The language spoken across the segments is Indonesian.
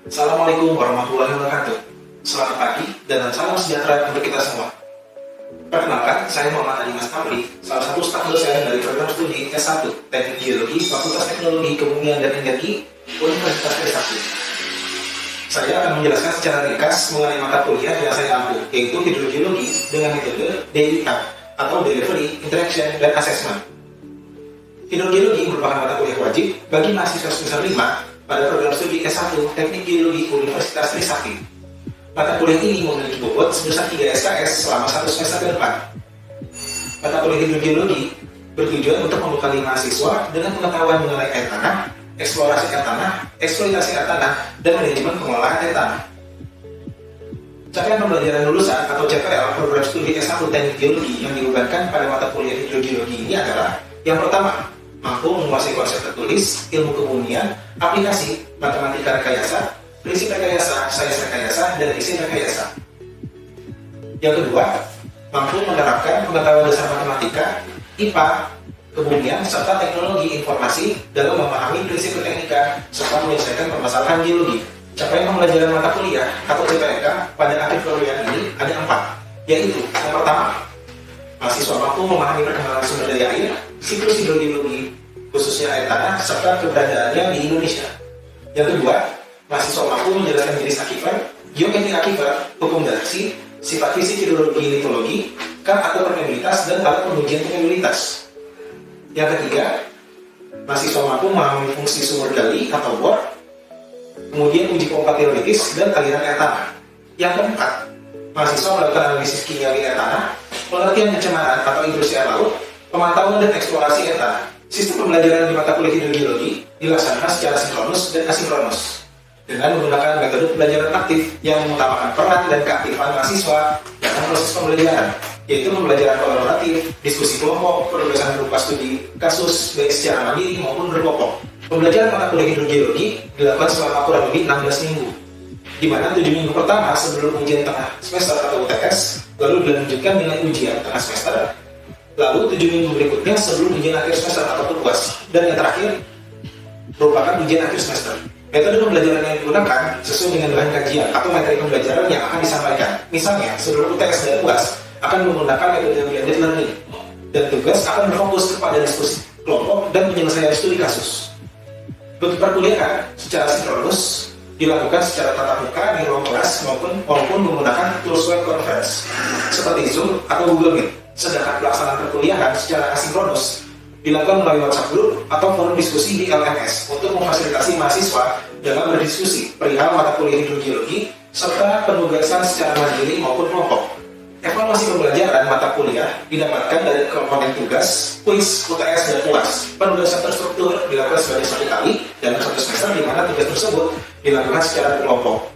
Assalamualaikum warahmatullahi wabarakatuh. Selamat pagi dan salam sejahtera untuk kita semua. Perkenalkan, saya Muhammad Adi Mas Tamri, salah satu staf dosen dari program studi S1 Teknik Geologi Fakultas Teknologi Kebumian dan Energi Universitas Trisakti. Saya akan menjelaskan secara ringkas mengenai mata kuliah yang saya ambil, yaitu hidrogeologi dengan metode DIA atau Delivery, Interaction, dan Assessment. Hidrogeologi merupakan mata kuliah wajib bagi mahasiswa semester 5 pada program studi S1 Teknik Geologi Universitas Trisakti. Mata kuliah ini memiliki bobot sebesar 3 SKS selama 1 semester ke depan. Mata kuliah hidrogeologi bertujuan untuk membekali mahasiswa dengan pengetahuan mengenai air tanah, eksplorasi air tanah, eksploitasi air tanah, dan manajemen pengelolaan air tanah. Capaian pembelajaran lulusan atau CPL program studi S1 Teknik Geologi yang dibebankan pada mata kuliah hidrogeologi ini adalah: yang pertama, mampu menguasai konsep tertulis, ilmu kebumian, aplikasi, matematika rekayasa, prinsip rekayasa, sains rekayasa, dan desain rekayasa. Yang kedua, mampu menerapkan pengetahuan dasar matematika, IPA, kebumian, serta teknologi informasi dalam memahami prinsip teknika serta menyelesaikan permasalahan geologi. Capaian pembelajaran mata kuliah atau CPNK pada akhir kuliah ini ada 4, yaitu: yang pertama, mahasiswa mampu memahami perkembangan sumber daya air, siklus hidrogeologi, khususnya air tanah, serta keberadaannya di Indonesia. Yang kedua, mahasiswa mampu menjelaskan jenis aquifer, geometri aquifer, hukum galaksi, sifat fisik hidrologi litologi, kat atau permeabilitas, dan alat pengujian permeabilitas. Yang ketiga, mahasiswa mampu memahami fungsi sumur gali atau bor, kemudian uji pompa teoritis dan aliran air tanah. Yang keempat, mahasiswa melakukan analisis kimiawi air tanah, pengertian pencemaran atau intrusi air laut, pemantauan dan eksplorasi air tanah. Sistem pembelajaran di mata kuliah hidrogeologi dilaksanakan secara sinkronus dan asinkronus dengan menggunakan metode pembelajaran aktif yang mengutamakan peran dan keaktifan mahasiswa dalam proses pembelajaran, yaitu pembelajaran kolaboratif, diskusi kelompok, penugasan berupa studi kasus baik secara mandiri maupun berkelompok. Pembelajaran mata kuliah hidrogeologi dilakukan selama kurang lebih 16 minggu, di mana 7 minggu pertama sebelum ujian tengah semester atau UTS, lalu dilanjutkan dengan ujian tengah semester, lalu 7 minggu berikutnya sebelum ujian akhir semester atau UAS, dan yang terakhir merupakan ujian akhir semester. Metode pembelajaran yang digunakan sesuai dengan bahan kajian atau materi pembelajaran yang akan disampaikan. Misalnya, sebelum UTS dan UAS akan menggunakan metode blended learning, dan tugas akan berfokus kepada diskusi kelompok dan penyelesaian studi kasus. Untuk perkuliahan secara sinkronus dilakukan secara tatap muka di ruang kelas maupun menggunakan tools web conference seperti Zoom atau Google Meet. Sedangkan pelaksanaan perkuliahan secara asinkronus dilakukan melalui WhatsApp group atau forum diskusi di LMS untuk memfasilitasi mahasiswa dalam berdiskusi perihal mata kuliah hidrogeologi serta penugasan secara mandiri maupun kelompok. Evaluasi pembelajaran mata kuliah didapatkan dari komponen tugas, kuis, UTS, dan UAS. Penugasan terstruktur dilakukan sebanyak 1 kali dalam 1 semester, di mana tugas tersebut dilakukan secara kelompok.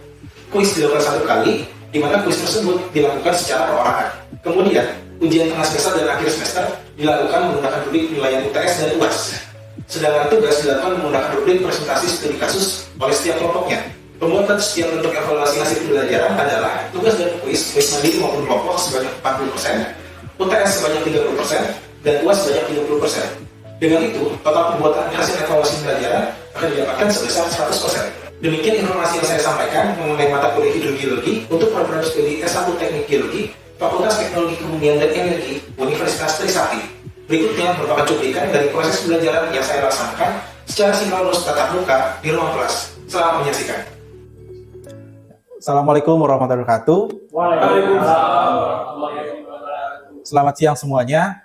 Kuis dilakukan 1 kali, di mana kuis tersebut dilakukan secara perorangan. Kemudian, ujian tengah semester dan akhir semester dilakukan menggunakan rubrik penilaian UTS dan UAS. Sedangkan tugas dilakukan menggunakan rubrik presentasi studi kasus oleh setiap kelompoknya. Pembuatan setiap bentuk evaluasi hasil pembelajaran adalah tugas dan kuis mandiri maupun kelompok sebanyak 40%, UTS sebanyak 30%, dan UAS sebanyak 30%. Dengan itu, total pembuatan hasil evaluasi pembelajaran akan didapatkan sebesar 100%. Demikian informasi yang saya sampaikan mengenai mata kuliah hidrogeologi untuk program studi S1 Teknik Geologi Fakultas Teknologi Kebumian dan Energi Universitas Trisakti. Berikutnya merupakan cuplikan dari proses pembelajaran yang saya laksanakan secara sinkronus tatap muka di ruang kelas. Selamat menyaksikan. Assalamualaikum warahmatullahi wabarakatuh. Selamat siang semuanya.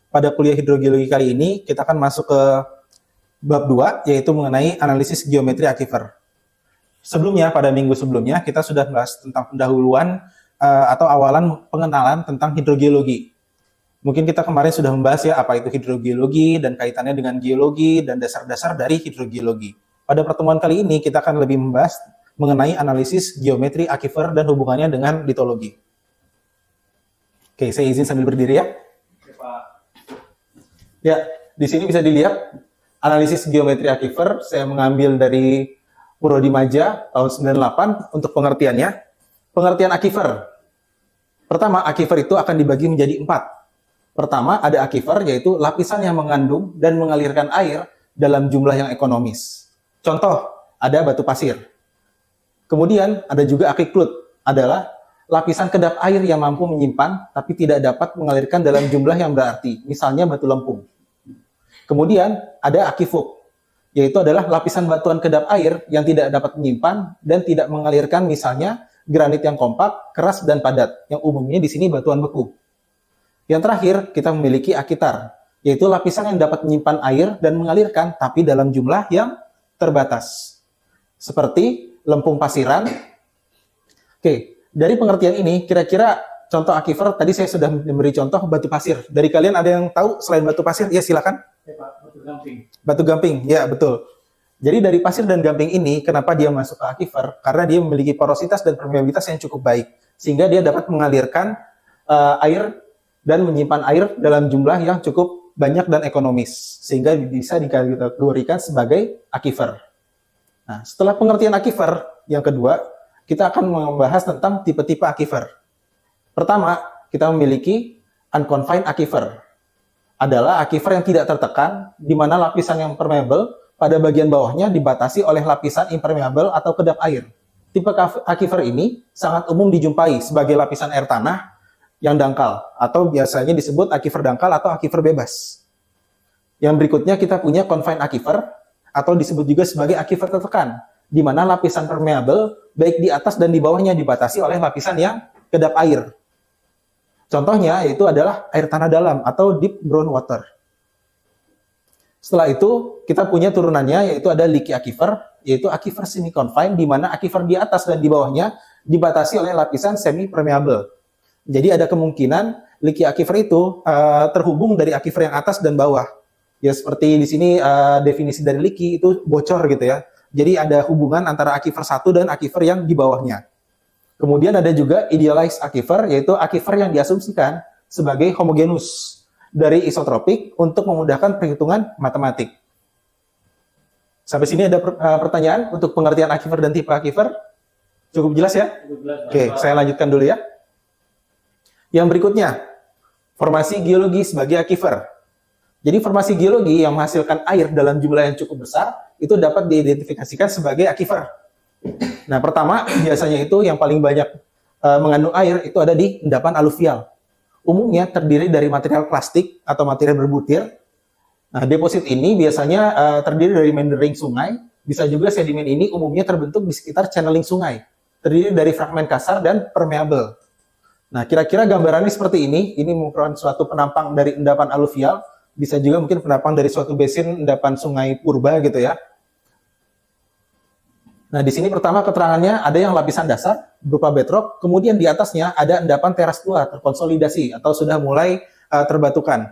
Pada kuliah hidrogeologi kali ini kita akan masuk ke bab 2, yaitu mengenai analisis geometri aquifer. Sebelumnya, pada minggu sebelumnya kita sudah bahas tentang pendahuluan atau awalan pengenalan tentang hidrogeologi. Mungkin kita kemarin sudah membahas ya apa itu hidrogeologi dan kaitannya dengan geologi dan dasar-dasar dari hidrogeologi. Pada pertemuan kali ini kita akan lebih membahas mengenai analisis geometri aquifer dan hubungannya dengan litologi. Oke, saya izin sambil berdiri ya. Ya, di sini bisa dilihat analisis geometri aquifer. Saya mengambil dari Prodi Maja tahun 98 untuk pengertiannya. Pengertian aquifer. Pertama, aquifer itu akan dibagi menjadi 4. Pertama, ada aquifer, yaitu lapisan yang mengandung dan mengalirkan air dalam jumlah yang ekonomis. Contoh, ada batu pasir. Kemudian ada juga akiklut, adalah lapisan kedap air yang mampu menyimpan tapi tidak dapat mengalirkan dalam jumlah yang berarti, misalnya batu lempung. Kemudian ada akifuk, yaitu adalah lapisan batuan kedap air yang tidak dapat menyimpan dan tidak mengalirkan, misalnya granit yang kompak, keras, dan padat, yang umumnya di sini batuan beku. Yang terakhir, kita memiliki akitar, yaitu lapisan yang dapat menyimpan air dan mengalirkan, tapi dalam jumlah yang terbatas. Seperti lempung pasiran. Oke, dari pengertian ini, kira-kira contoh aquifer, tadi saya sudah memberi contoh batu pasir. Dari kalian ada yang tahu selain batu pasir? Ya, silakan. Ya, Pak, batu gamping. Batu gamping, ya betul. Jadi dari pasir dan gamping ini, kenapa dia masuk ke aquifer? Karena dia memiliki porositas dan permeabilitas yang cukup baik, sehingga dia dapat mengalirkan air dan menyimpan air dalam jumlah yang cukup banyak dan ekonomis, sehingga bisa dikategorikan sebagai aquifer. Nah, setelah pengertian aquifer, yang kedua, kita akan membahas tentang tipe-tipe aquifer. Pertama, kita memiliki unconfined aquifer. Adalah aquifer yang tidak tertekan, di mana lapisan yang permeable pada bagian bawahnya dibatasi oleh lapisan impermeable atau kedap air. Tipe aquifer ini sangat umum dijumpai sebagai lapisan air tanah yang dangkal, atau biasanya disebut aquifer dangkal atau aquifer bebas. Yang berikutnya kita punya confined aquifer, atau disebut juga sebagai aquifer tertekan, di mana lapisan permeable baik di atas dan di bawahnya dibatasi oleh lapisan yang kedap air. Contohnya yaitu adalah air tanah dalam atau deep groundwater. Setelah itu kita punya turunannya, yaitu ada leaky aquifer, yaitu aquifer semi-confined, di mana aquifer di atas dan di bawahnya dibatasi oleh lapisan semi-permeable. Jadi ada kemungkinan leaky aquifer itu terhubung dari aquifer yang atas dan bawah. Ya seperti di sini definisi dari leaky itu bocor gitu ya. Jadi ada hubungan antara aquifer satu dan aquifer yang di bawahnya. Kemudian ada juga idealized aquifer, yaitu aquifer yang diasumsikan sebagai homogenus dari isotropik untuk memudahkan perhitungan matematik. Sampai sini ada pertanyaan untuk pengertian aquifer dan tipe aquifer? Cukup jelas ya? Cukup jelas, Pak. Oke, saya lanjutkan dulu ya. Yang berikutnya, formasi geologi sebagai aquifer. Jadi formasi geologi yang menghasilkan air dalam jumlah yang cukup besar, itu dapat diidentifikasikan sebagai aquifer. Nah, pertama, biasanya itu yang paling banyak mengandung air, itu ada di endapan aluvial. Umumnya terdiri dari material plastik atau material berbutir. Nah, deposit ini biasanya terdiri dari meandering sungai, bisa juga sedimen ini umumnya terbentuk di sekitar channeling sungai, terdiri dari fragmen kasar dan permeable. Nah, kira-kira gambarannya seperti ini merupakan suatu penampang dari endapan aluvial, bisa juga mungkin penampang dari suatu basin endapan sungai purba gitu ya. Nah, di sini pertama keterangannya ada yang lapisan dasar berupa bedrock, kemudian di atasnya ada endapan teras tua terkonsolidasi atau sudah mulai terbatukan.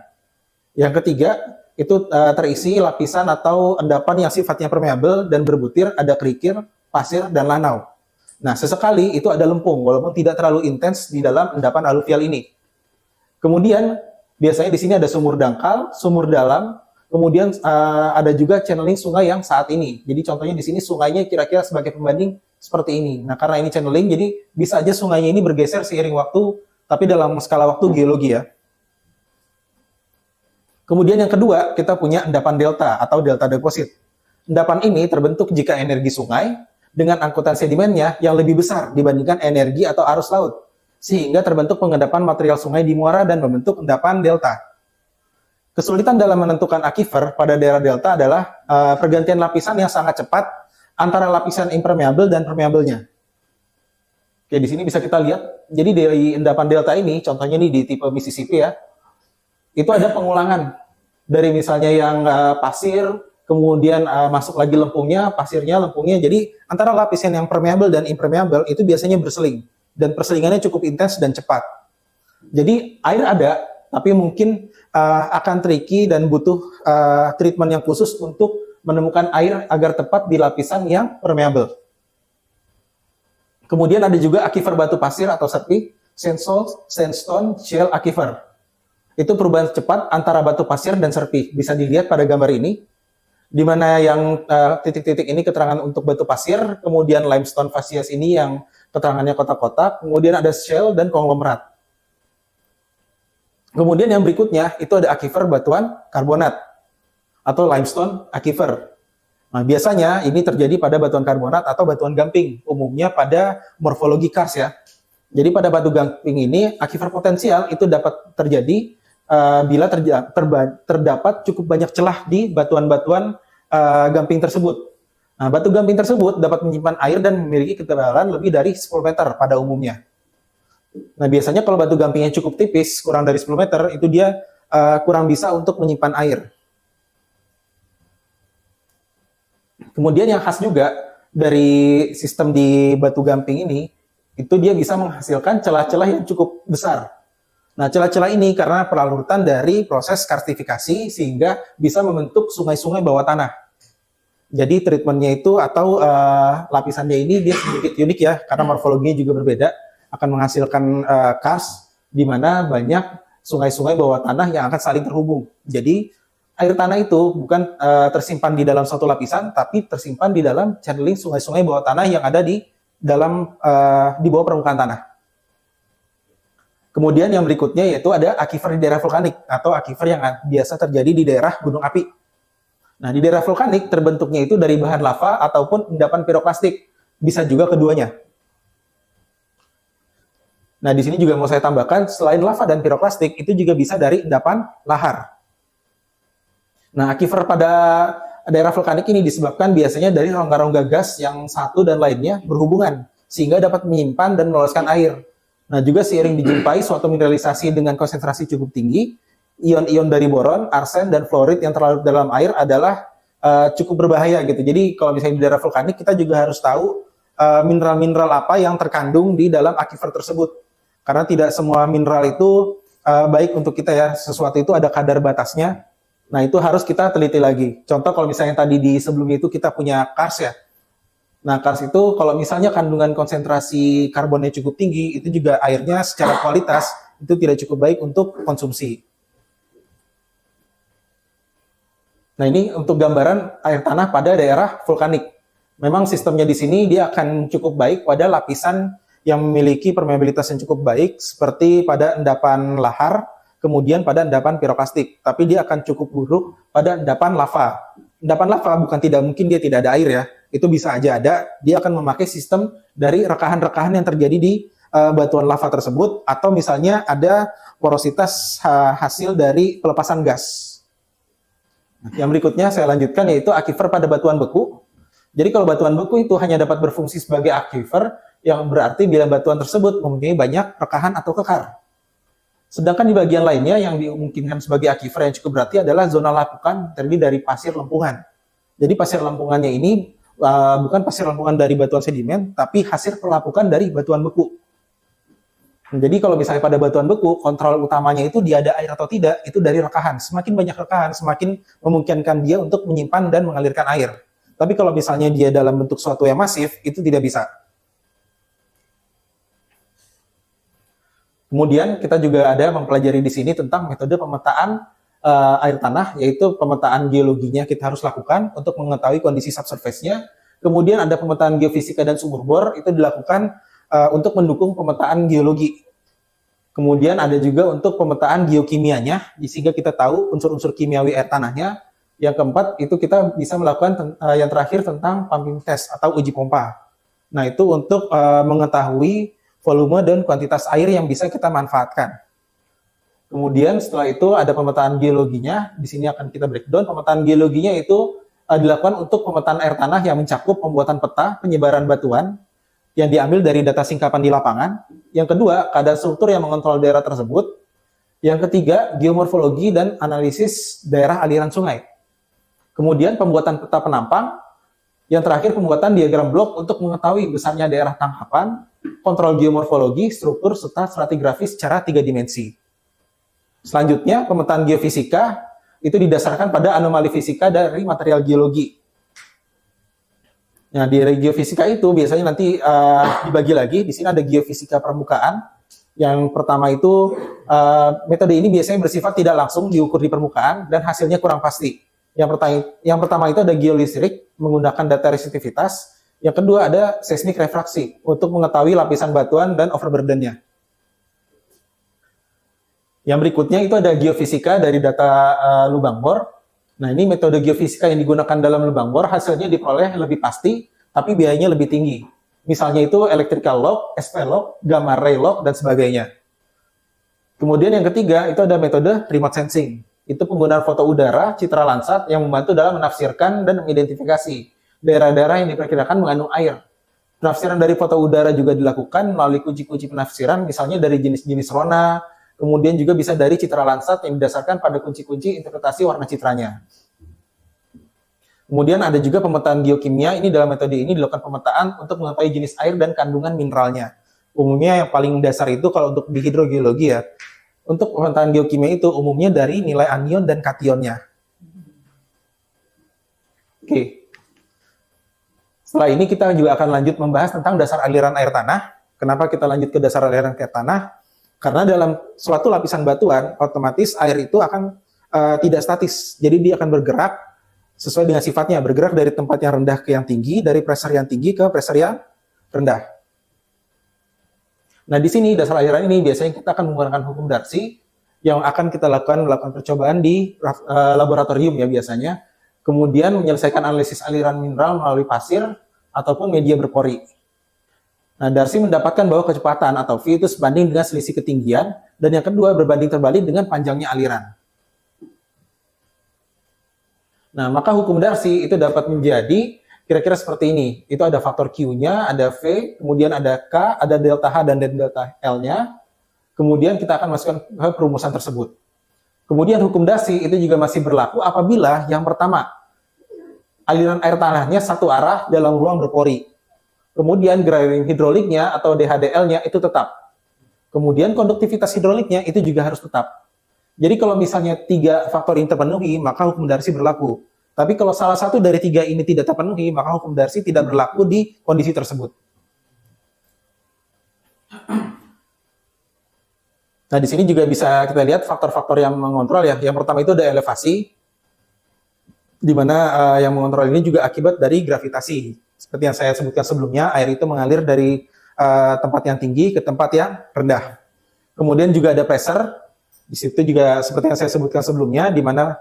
Yang ketiga, itu terisi lapisan atau endapan yang sifatnya permeable dan berbutir, ada kerikil, pasir, dan lanau. Nah, sesekali itu ada lempung, walaupun tidak terlalu intens di dalam endapan aluvial ini. Kemudian, biasanya di sini ada sumur dangkal, sumur dalam, kemudian ada juga channeling sungai yang saat ini. Jadi contohnya di sini sungainya kira-kira sebagai pembanding seperti ini. Nah, karena ini channeling, jadi bisa aja sungainya ini bergeser seiring waktu, tapi dalam skala waktu geologi ya. Kemudian yang kedua, kita punya endapan delta atau delta deposit. Endapan ini terbentuk jika energi sungai dengan angkutan sedimennya yang lebih besar dibandingkan energi atau arus laut, sehingga terbentuk pengendapan material sungai di muara dan membentuk endapan delta. Kesulitan dalam menentukan aquifer pada daerah delta adalah pergantian lapisan yang sangat cepat antara lapisan impermeable dan permeable-nya. Oke, di sini bisa kita lihat. Jadi dari endapan delta ini, contohnya nih di tipe Mississippi ya, itu ada pengulangan dari misalnya yang pasir, kemudian masuk lagi lempungnya, pasirnya, lempungnya. Jadi antara lapisan yang permeable dan impermeable itu biasanya berseling, dan perselingannya cukup intens dan cepat. Jadi air ada, tapi mungkin akan tricky dan butuh treatment yang khusus untuk menemukan air agar tepat di lapisan yang permeable. Kemudian ada juga aquifer batu pasir atau serpih, sandstone shale aquifer. Itu perubahan cepat antara batu pasir dan serpih. Bisa dilihat pada gambar ini, di mana yang titik-titik ini keterangan untuk batu pasir, kemudian limestone facies ini yang keterangannya kotak-kotak, kemudian ada shale dan konglomerat. Kemudian yang berikutnya itu ada aquifer batuan karbonat atau limestone aquifer. Nah, biasanya ini terjadi pada batuan karbonat atau batuan gamping, umumnya pada morfologi kars ya. Jadi pada batu gamping ini, aquifer potensial itu dapat terjadi bila terdapat cukup banyak celah di batuan-batuan gamping tersebut. Nah, batu gamping tersebut dapat menyimpan air dan memiliki ketebalan lebih dari 10 meter pada umumnya. Nah, biasanya kalau batu gampingnya cukup tipis, kurang dari 10 meter, itu dia kurang bisa untuk menyimpan air. Kemudian yang khas juga dari sistem di batu gamping ini, itu dia bisa menghasilkan celah-celah yang cukup besar. Nah, celah-celah ini karena pelarutan dari proses karstifikasi sehingga bisa membentuk sungai-sungai bawah tanah. Jadi treatmentnya itu atau lapisannya ini dia sedikit unik ya, karena morfologinya juga berbeda, akan menghasilkan kars di mana banyak sungai-sungai bawah tanah yang akan saling terhubung. Jadi air tanah itu bukan tersimpan di dalam suatu lapisan, tapi tersimpan di dalam channeling sungai-sungai bawah tanah yang ada di bawah permukaan tanah. Kemudian yang berikutnya yaitu ada aquifer di daerah vulkanik atau aquifer yang biasa terjadi di daerah gunung api. Nah, di daerah vulkanik terbentuknya itu dari bahan lava ataupun endapan piroklastik, bisa juga keduanya. Nah, di sini juga mau saya tambahkan, selain lava dan piroklastik, itu juga bisa dari endapan lahar. Nah, aquifer pada daerah vulkanik ini disebabkan biasanya dari rongga-rongga gas yang satu dan lainnya berhubungan, sehingga dapat menyimpan dan meloloskan air. Nah, juga seiring dijumpai suatu mineralisasi dengan konsentrasi cukup tinggi, ion-ion dari boron, arsen, dan fluorid yang terlarut dalam air adalah cukup berbahaya gitu. Jadi kalau misalnya di daerah vulkanik, kita juga harus tahu mineral-mineral apa yang terkandung di dalam aquifer tersebut. Karena tidak semua mineral itu baik untuk kita ya, sesuatu itu ada kadar batasnya. Nah, itu harus kita teliti lagi. Contoh kalau misalnya tadi di sebelumnya itu kita punya kars ya. Nah, kars itu kalau misalnya kandungan konsentrasi karbonnya cukup tinggi, itu juga airnya secara kualitas itu tidak cukup baik untuk konsumsi. Nah, ini untuk gambaran air tanah pada daerah vulkanik. Memang sistemnya di sini dia akan cukup baik pada lapisan yang memiliki permeabilitas yang cukup baik, seperti pada endapan lahar, kemudian pada endapan piroklastik. Tapi dia akan cukup buruk pada endapan lava. Endapan lava bukan tidak mungkin dia tidak ada air ya. Itu bisa aja ada, dia akan memakai sistem dari rekahan-rekahan yang terjadi di batuan lava tersebut, atau misalnya ada porositas hasil dari pelepasan gas. Yang berikutnya saya lanjutkan yaitu aquifer pada batuan beku. Jadi kalau batuan beku itu hanya dapat berfungsi sebagai aquifer, yang berarti bila batuan tersebut mempunyai banyak rekahan atau kekar. Sedangkan di bagian lainnya yang dimungkinkan sebagai aquifer yang cukup berarti adalah zona lapukan terdiri dari pasir lempungan. Jadi pasir lempungannya ini bukan pasir lempungan dari batuan sedimen, tapi hasil pelapukan dari batuan beku. Jadi kalau misalnya pada batuan beku, kontrol utamanya itu dia ada air atau tidak, itu dari rekahan. Semakin banyak rekahan, semakin memungkinkan dia untuk menyimpan dan mengalirkan air. Tapi kalau misalnya dia dalam bentuk suatu yang masif, itu tidak bisa. Kemudian kita juga ada mempelajari di sini tentang metode pemetaan air tanah, yaitu pemetaan geologinya kita harus lakukan untuk mengetahui kondisi subsurface-nya. Kemudian ada pemetaan geofisika dan sumur bor, itu dilakukan untuk mendukung pemetaan geologi. Kemudian ada juga untuk pemetaan geokimianya, sehingga kita tahu unsur-unsur kimiawi air tanahnya. Yang keempat, itu kita bisa melakukan yang terakhir tentang pumping test atau uji pompa. Nah, itu untuk mengetahui volume dan kuantitas air yang bisa kita manfaatkan. Kemudian setelah itu ada pemetaan geologinya, di sini akan kita breakdown. Pemetaan geologinya itu dilakukan untuk pemetaan air tanah yang mencakup pembuatan peta penyebaran batuan yang diambil dari data singkapan di lapangan. Yang kedua, kadar struktur yang mengontrol daerah tersebut. Yang ketiga, geomorfologi dan analisis daerah aliran sungai. Kemudian pembuatan peta penampang. Yang terakhir, pembuatan diagram blok untuk mengetahui besarnya daerah tangkapan, kontrol geomorfologi, struktur, serta stratigrafi secara 3 dimensi. Selanjutnya, pemetaan geofisika itu didasarkan pada anomali fisika dari material geologi. Nah, di geofisika itu biasanya nanti dibagi lagi. Di sini ada geofisika permukaan. Yang pertama itu, metode ini biasanya bersifat tidak langsung diukur di permukaan dan hasilnya kurang pasti. Yang pertama itu ada geolistrik menggunakan data resisitivitas. Yang kedua ada seismik refraksi untuk mengetahui lapisan batuan dan overburden-nya. Yang berikutnya itu ada geofisika dari data lubang bor. Nah, ini metode geofisika yang digunakan dalam lubang bor, hasilnya diperoleh lebih pasti, tapi biayanya lebih tinggi. Misalnya itu electrical lock, SP lock, gamma ray lock, dan sebagainya. Kemudian yang ketiga, itu ada metode remote sensing. Itu penggunaan foto udara, citra Landsat yang membantu dalam menafsirkan dan mengidentifikasi daerah-daerah yang diperkirakan mengandung air. Penafsiran dari foto udara juga dilakukan melalui kunci-kunci penafsiran, misalnya dari jenis-jenis rona, kemudian juga bisa dari citra Landsat yang didasarkan pada kunci-kunci interpretasi warna citranya. Kemudian ada juga pemetaan geokimia. Ini dalam metode ini dilakukan pemetaan untuk mengetahui jenis air dan kandungan mineralnya. Umumnya yang paling dasar itu kalau untuk di hidrogeologi ya. Untuk pemetaan geokimia itu umumnya dari nilai anion dan kationnya. Oke. Setelah ini kita juga akan lanjut membahas tentang dasar aliran air tanah. Kenapa kita lanjut ke dasar aliran air tanah? Karena dalam suatu lapisan batuan, otomatis air itu akan tidak statis. Jadi dia akan bergerak sesuai dengan sifatnya, bergerak dari tempat yang rendah ke yang tinggi, dari pressure yang tinggi ke pressure yang rendah. Nah, di sini dasar aliran ini biasanya kita akan menggunakan hukum Darcy yang akan kita lakukan percobaan di laboratorium ya biasanya. Kemudian menyelesaikan analisis aliran mineral melalui pasir ataupun media berpori. Nah, Darcy mendapatkan bahwa kecepatan atau V itu sebanding dengan selisih ketinggian, dan yang kedua berbanding terbalik dengan panjangnya aliran. Nah, maka hukum Darcy itu dapat menjadi kira-kira seperti ini. Itu ada faktor Q-nya, ada V, kemudian ada K, ada delta H dan delta L-nya. Kemudian kita akan masukkan ke perumusan tersebut. Kemudian hukum Darcy itu juga masih berlaku apabila yang pertama, aliran air tanahnya satu arah dalam ruang berpori. Kemudian gradient hidroliknya atau DHDL-nya itu tetap. Kemudian konduktivitas hidroliknya itu juga harus tetap. Jadi kalau misalnya 3 faktor ini terpenuhi, maka hukum Darcy berlaku. Tapi kalau salah satu dari 3 ini tidak terpenuhi, maka hukum Darcy tidak berlaku di kondisi tersebut. Nah, di sini juga bisa kita lihat faktor-faktor yang mengontrol ya. Yang pertama itu ada elevasi, di mana yang mengontrol ini juga akibat dari gravitasi. Seperti yang saya sebutkan sebelumnya, air itu mengalir dari tempat yang tinggi ke tempat yang rendah. Kemudian juga ada pressure. Di situ juga seperti yang saya sebutkan sebelumnya, di mana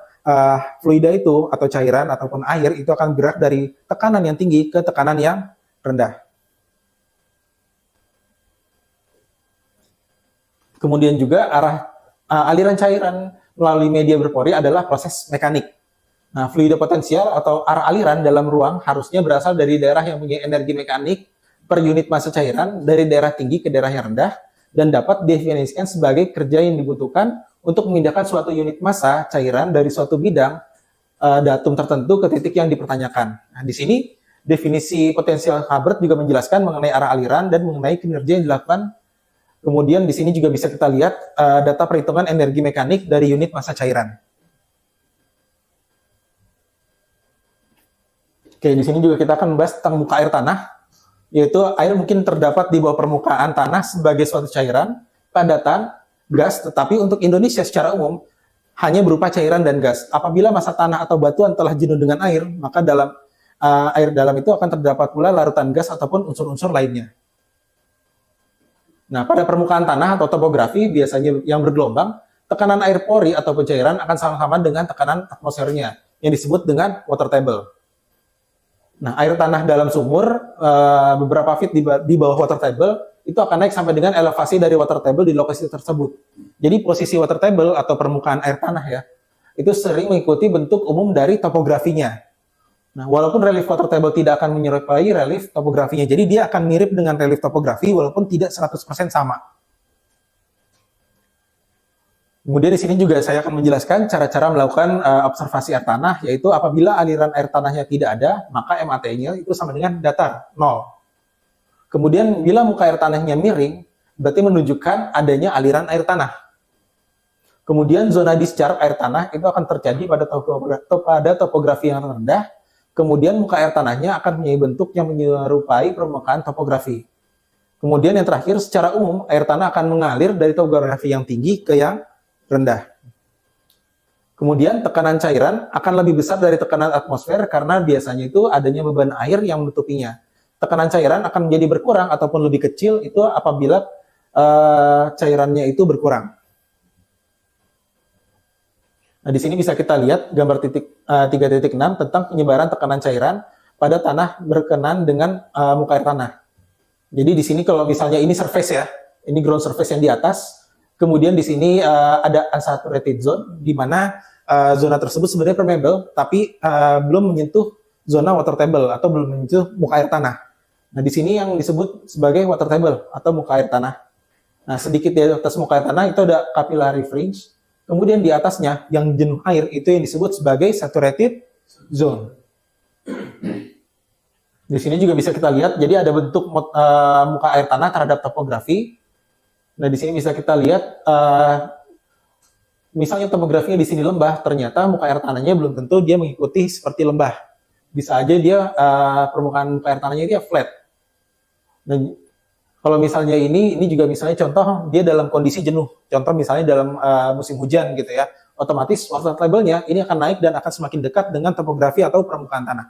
fluida itu atau cairan ataupun air itu akan bergerak dari tekanan yang tinggi ke tekanan yang rendah. Kemudian juga aliran cairan melalui media berpori adalah proses mekanik. Nah, fluida potensial atau arah aliran dalam ruang harusnya berasal dari daerah yang punya energi mekanik per unit massa cairan dari daerah tinggi ke daerah yang rendah dan dapat didefinisikan sebagai kerja yang dibutuhkan untuk memindahkan suatu unit massa cairan dari suatu bidang datum tertentu ke titik yang dipertanyakan. Nah, di sini definisi potensial Hubbard juga menjelaskan mengenai arah aliran dan mengenai kinerja yang dilakukan. Kemudian di sini juga bisa kita lihat data perhitungan energi mekanik dari unit massa cairan. Oke, di sini juga kita akan membahas tentang muka air tanah, yaitu air mungkin terdapat di bawah permukaan tanah sebagai suatu cairan, padatan, gas, tetapi untuk Indonesia secara umum hanya berupa cairan dan gas. Apabila massa tanah atau batuan telah jenuh dengan air, maka dalam air dalam itu akan terdapat pula larutan gas ataupun unsur-unsur lainnya. Nah, pada permukaan tanah atau topografi biasanya yang bergelombang, tekanan air pori atau cairan akan sama-sama dengan tekanan atmosfernya, yang disebut dengan water table. Nah, air tanah dalam sumur beberapa feet di bawah water table itu akan naik sampai dengan elevasi dari water table di lokasi tersebut. Jadi posisi water table atau permukaan air tanah ya, itu sering mengikuti bentuk umum dari topografinya. Nah, walaupun relief water table tidak akan menyerupai relief topografinya, jadi dia akan mirip dengan relief topografi walaupun tidak 100% sama. Kemudian di sini juga saya akan menjelaskan cara-cara melakukan observasi air tanah, yaitu apabila aliran air tanahnya tidak ada, maka MAT-nya itu sama dengan datar, 0. Kemudian bila muka air tanahnya miring, berarti menunjukkan adanya aliran air tanah. Kemudian zona discharge air tanah itu akan terjadi pada topografi yang rendah, kemudian muka air tanahnya akan mempunyai bentuk yang menyerupai permukaan topografi. Kemudian yang terakhir, secara umum air tanah akan mengalir dari topografi yang tinggi ke yang rendah. Kemudian tekanan cairan akan lebih besar dari tekanan atmosfer karena biasanya itu adanya beban air yang menutupinya. Tekanan cairan akan menjadi berkurang ataupun lebih kecil itu apabila cairannya itu berkurang. Nah, di sini bisa kita lihat gambar 3.6 tentang penyebaran tekanan cairan pada tanah berkenan dengan muka air tanah. Jadi di sini kalau misalnya ini surface ya, ini ground surface yang di atas, kemudian di sini ada unsaturated zone, di mana zona tersebut sebenarnya permeable, tapi belum menyentuh zona water table atau belum menyentuh muka air tanah. Nah, di sini yang disebut sebagai water table atau muka air tanah. Nah, sedikit di atas muka air tanah itu ada capillary fringe. Kemudian di atasnya yang jenuh air itu yang disebut sebagai saturated zone. Di sini juga bisa kita lihat, jadi ada bentuk muka air tanah terhadap topografi. Nah, di sini bisa kita lihat, misalnya topografinya di sini lembah, ternyata muka air tanahnya belum tentu dia mengikuti seperti lembah. Bisa aja dia permukaan muka air tanahnya dia flat. Nah, kalau misalnya ini juga misalnya contoh dia dalam kondisi jenuh, contoh misalnya dalam musim hujan gitu ya, otomatis water table-nya ini akan naik dan akan semakin dekat dengan topografi atau permukaan tanah.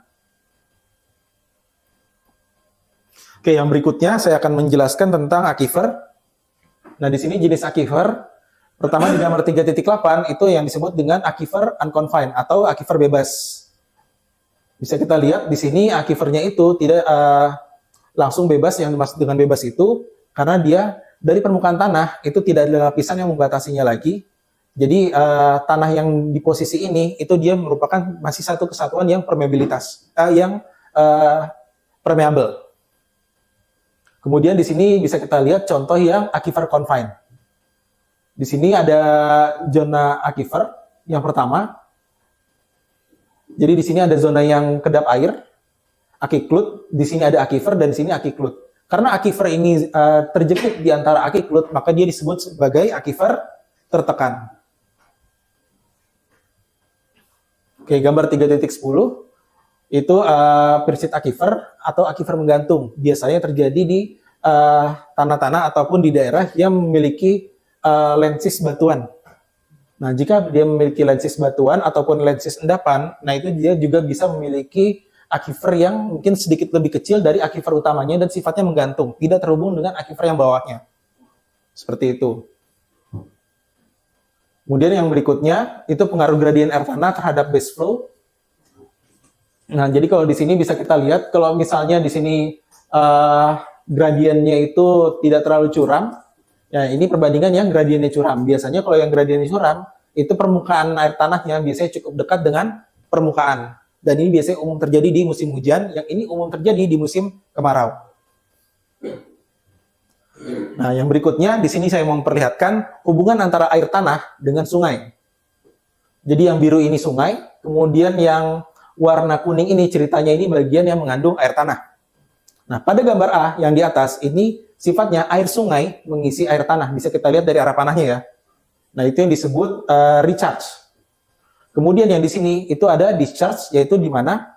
Oke, yang berikutnya saya akan menjelaskan tentang aquifer. Nah, di sini jenis aquifer, pertama di gambar 3.8 itu yang disebut dengan aquifer unconfined atau aquifer bebas. Bisa kita lihat di sini aquifernya itu tidak langsung bebas, yang dimaksud dengan bebas itu karena dia dari permukaan tanah itu tidak ada lapisan yang membatasinya lagi. Jadi tanah yang di posisi ini itu dia merupakan masih satu kesatuan yang permeable. Kemudian di sini bisa kita lihat contoh yang aquifer confined. Di sini ada zona aquifer yang pertama. Jadi di sini ada zona yang kedap air, aquiclude, di sini ada aquifer dan di sini aquiclude. Karena aquifer ini terjepit di antara aquiclude, maka dia disebut sebagai aquifer tertekan. Oke, gambar 3.10 itu persit aquifer atau aquifer menggantung. Biasanya terjadi di tanah-tanah ataupun di daerah yang memiliki lensis batuan. Nah, jika dia memiliki lensis batuan ataupun lensis endapan, nah itu dia juga bisa memiliki aquifer yang mungkin sedikit lebih kecil dari aquifer utamanya dan sifatnya menggantung, tidak terhubung dengan aquifer yang bawahnya. Seperti itu. Kemudian yang berikutnya itu pengaruh gradien air tanah terhadap base flow. Nah, jadi kalau di sini bisa kita lihat kalau misalnya di sini gradiennya itu tidak terlalu curam. Ya, ini perbandingan yang gradiennya curam. Biasanya kalau yang gradiennya curam itu permukaan air tanahnya biasanya cukup dekat dengan permukaan. Dan ini biasanya umum terjadi di musim hujan, yang ini umum terjadi di musim kemarau. Nah, yang berikutnya, di sini saya mau memperlihatkan hubungan antara air tanah dengan sungai. Jadi yang biru ini sungai, kemudian yang warna kuning ini ceritanya ini bagian yang mengandung air tanah. Nah, pada gambar A yang di atas, ini sifatnya air sungai mengisi air tanah. Bisa kita lihat dari arah panahnya ya. Nah, itu yang disebut recharge. Kemudian yang di sini itu ada discharge, yaitu di mana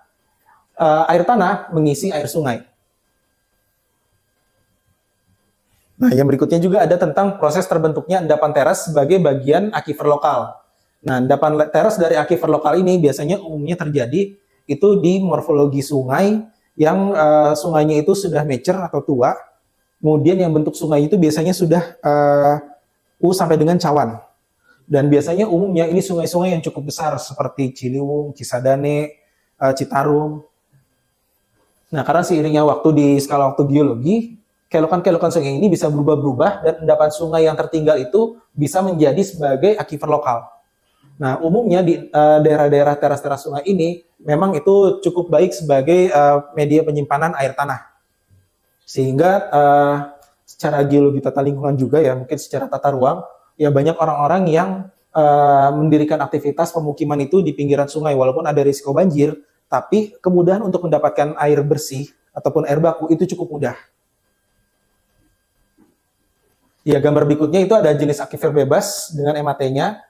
air tanah mengisi air sungai. Nah, yang berikutnya juga ada tentang proses terbentuknya endapan teras sebagai bagian aquifer lokal. Nah, endapan teras dari aquifer lokal ini biasanya umumnya terjadi itu di morfologi sungai yang sungainya itu sudah mature atau tua. Kemudian yang bentuk sungai itu biasanya sudah sampai dengan cawan. Dan biasanya umumnya ini sungai-sungai yang cukup besar seperti Ciliwung, Cisadane, Citarum. Nah, karena seiringnya waktu di skala waktu geologi, kelokan-kelokan sungai ini bisa berubah-berubah dan endapan sungai yang tertinggal itu bisa menjadi sebagai aquifer lokal. Nah, umumnya di daerah-daerah teras-teras sungai ini memang itu cukup baik sebagai media penyimpanan air tanah. Sehingga secara geologi tata lingkungan juga ya, mungkin secara tata ruang, ya banyak orang-orang yang mendirikan aktivitas pemukiman itu di pinggiran sungai walaupun ada risiko banjir, tapi kemudahan untuk mendapatkan air bersih ataupun air baku itu cukup mudah. Ya, gambar berikutnya itu ada jenis aquifer bebas dengan MAT-nya.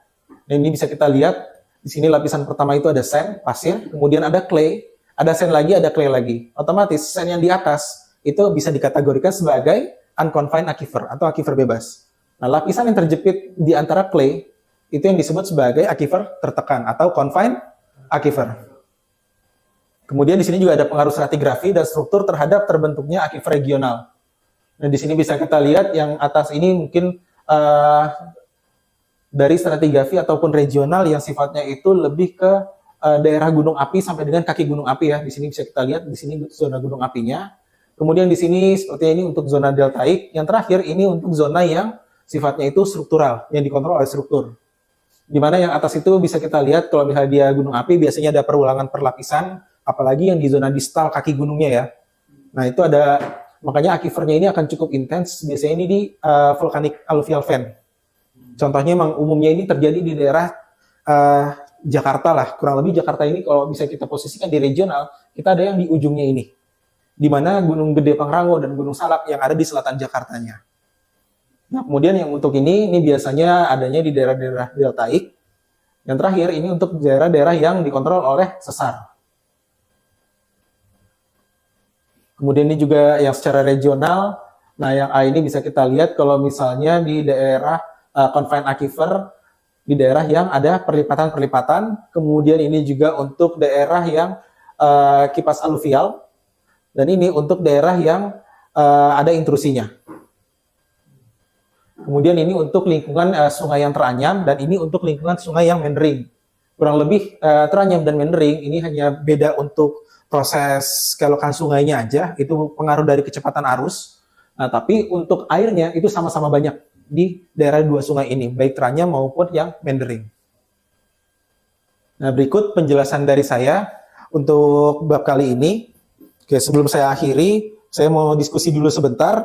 Nah, ini bisa kita lihat di sini lapisan pertama itu ada sand, pasir, kemudian ada clay, ada sand lagi, ada clay lagi. Otomatis sand yang di atas itu bisa dikategorikan sebagai unconfined aquifer atau aquifer bebas. Nah, lapisan yang terjepit di antara clay itu yang disebut sebagai aquifer tertekan atau confined aquifer. Kemudian di sini juga ada pengaruh stratigrafi dan struktur terhadap terbentuknya aquifer regional. Nah, di sini bisa kita lihat yang atas ini mungkin dari stratigrafi ataupun regional yang sifatnya itu lebih ke daerah gunung api sampai dengan kaki gunung api ya. Di sini bisa kita lihat di sini zona gunung apinya. Kemudian di sini seperti ini untuk zona deltaik. Yang terakhir ini untuk zona yang sifatnya itu struktural, yang dikontrol oleh struktur. Di mana yang atas itu bisa kita lihat kalau misalnya dia gunung api biasanya ada perulangan perlapisan, apalagi yang di zona distal kaki gunungnya ya. Nah itu ada, makanya akifernya ini akan cukup intens. Biasanya ini di volcanic alluvial vent. Contohnya memang umumnya ini terjadi di daerah Jakarta lah, kurang lebih Jakarta ini kalau bisa kita posisikan di regional, kita ada yang di ujungnya ini, di mana Gunung Gede Pangrango dan Gunung Salak yang ada di selatan Jakartanya. Nah kemudian yang untuk ini biasanya adanya di daerah-daerah deltaik. Yang terakhir ini untuk daerah-daerah yang dikontrol oleh sesar. Kemudian ini juga yang secara regional. Nah yang A ini bisa kita lihat kalau misalnya di daerah confined aquifer, di daerah yang ada perlipatan-perlipatan. Kemudian ini juga untuk daerah yang kipas aluvial, dan ini untuk daerah yang ada intrusinya. Kemudian ini untuk lingkungan sungai yang teranyam, dan ini untuk lingkungan sungai yang meandering. Kurang lebih teranyam dan meandering ini hanya beda untuk proses kelokan sungainya aja, itu pengaruh dari kecepatan arus. Nah, tapi untuk airnya itu sama-sama banyak di daerah dua sungai ini, baik teranyam maupun yang meandering. Nah, berikut penjelasan dari saya untuk bab kali ini. Oke, sebelum saya akhiri, saya mau diskusi dulu sebentar.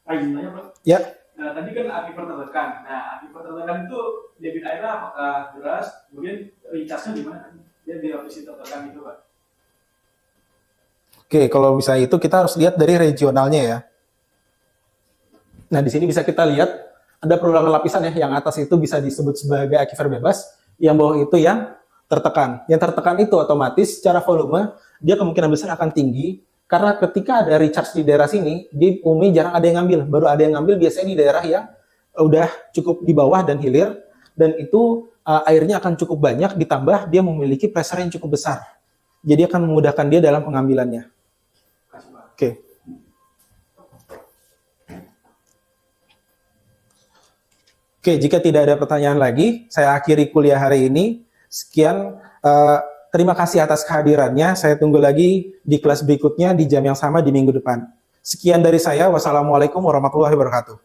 Gimana, Pak? Ya. Nah, tadi kan aquifer tertekan. Nah, aquifer tertekan itu debit airnya apakah deras? Kemudian recharge-nya gimana? Dia di posisi tertekan itu, Pak. Oke, kalau misalnya itu kita harus lihat dari regionalnya ya. Nah, di sini bisa kita lihat ada perulangan lapisan ya, yang atas itu bisa disebut sebagai aquifer bebas, yang bawah itu yang tertekan. Yang tertekan itu otomatis secara volume, dia kemungkinan besar akan tinggi, karena ketika ada recharge di daerah sini, dia umumnya jarang ada yang ngambil, baru ada yang ngambil biasanya di daerah yang udah cukup di bawah dan hilir, dan itu airnya akan cukup banyak, ditambah dia memiliki pressure yang cukup besar. Jadi akan memudahkan dia dalam pengambilannya. Oke. Oke, jika tidak ada pertanyaan lagi, saya akhiri kuliah hari ini. Sekian, terima kasih atas kehadirannya. Saya tunggu lagi di kelas berikutnya di jam yang sama di minggu depan. Sekian dari saya. Wassalamualaikum warahmatullahi wabarakatuh.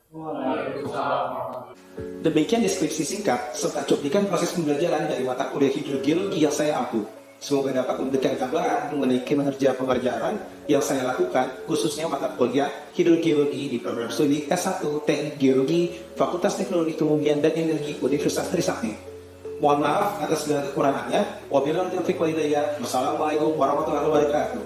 Demikian deskripsi singkat serta cuplikan proses pembelajaran dari mata kuliah hidrogeologi yang saya ampu. Semoga dapat memberikan gambaran mengenai kinerja pengerjaan yang saya lakukan, khususnya mata kuliah hidrogeologi di program studi S1 Teknik Geologi Fakultas Teknologi Kebumian dan Energi Universitas Trisakti. Mohon maaf atas segala kekurangannya. Wabillahi taufiq wal hidayah. Wassalamualaikum warahmatullahi wabarakatuh.